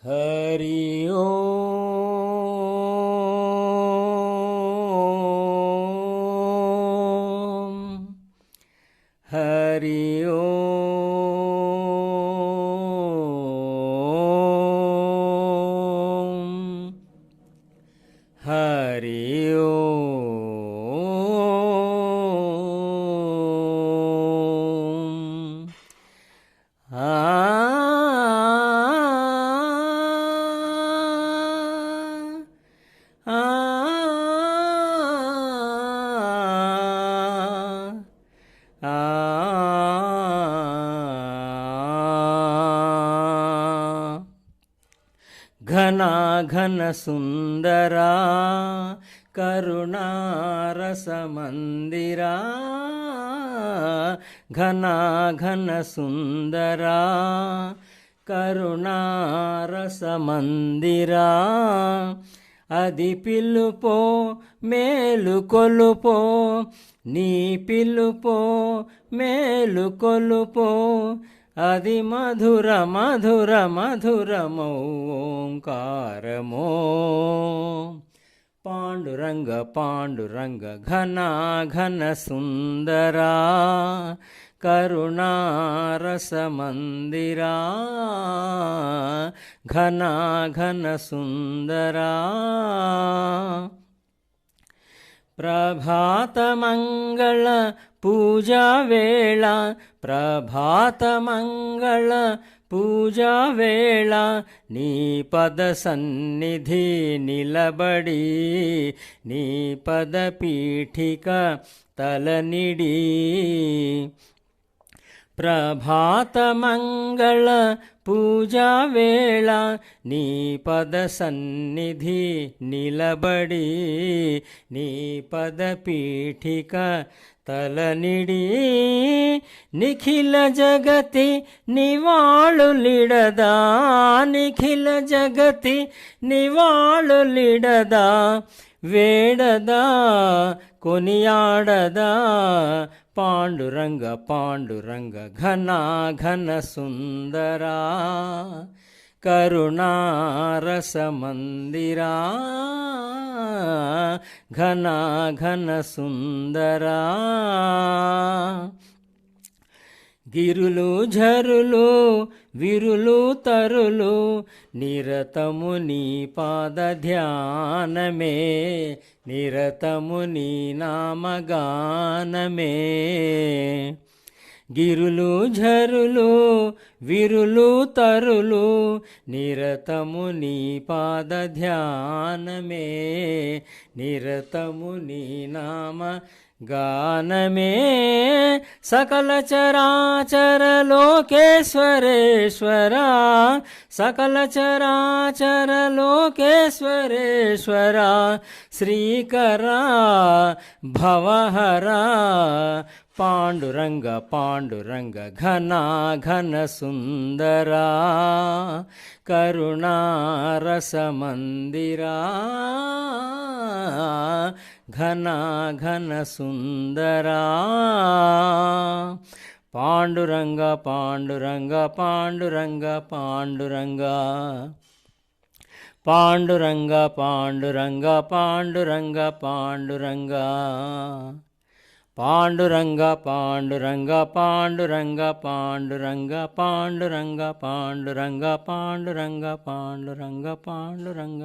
हरि ओम हरि ओम हरि ओम घना घन सुंदरा करुणारस मंदिरा घना घन सुंदरा करुणारस मंदिरा అది పిలుపో మేలుకొలుపో నీ పిలుపో మేలుకొలుపో అది మధుర మధుర మధురమో ఓంకారమో పాండురంగ పాండురంగ ఘన ఘన సుందరా కరుణారస మందిరా ఘన ఘన సుందరా ప్రభాత మంగళ పూజా వేళ ప్రభాత మంగళ పూజా వేళ నీ పద సన్నిధి నిలబడి నీ పద పీఠిక తలనిడి ప్రభాత మంగళ పూజా వేళ నీ పద సన్నిధి నిలబడి నీ పద పీఠిక తలనిడి నిఖిల జగతి నివాళులిడదా నిఖిల జగతి నివాళులిడదా వేడదా కొనియాడదా పాండురంగ పాండురంగ ఘన ఘన సుందరా కరుణారస మందిరా ఘన ఘన సుందరా గిరులు ఝరులు విరులు తరులు నిరతము నీ పాద ధ్యానమే నిరతము నీ నామగానమే గిరులు ఝరులు విరులు తరులు నిరతము నీ పాద ధ్యానమే నిరతము నీ నామ గానమే సకల చరాచర లోకేశ్వరేశ్వరా సకల చరాచర లోకేశ్వరేశ్వరా శ్రీకరా భవహరా పాండురంగ పాండురంగ ఘన ఘన సుందరా కరుణారస మందిరా ఘన ఘన సుందరా పాండురంగ పాండురంగ పాండురంగ పాండురంగ పాండురంగ పాండురంగ పాండురంగ పాండురంగ పాండురంగ పాండురంగ పాండురంగ పాండురంగ పాండురంగ పాండురంగ పాండురంగ పాండురంగ పాండురంగ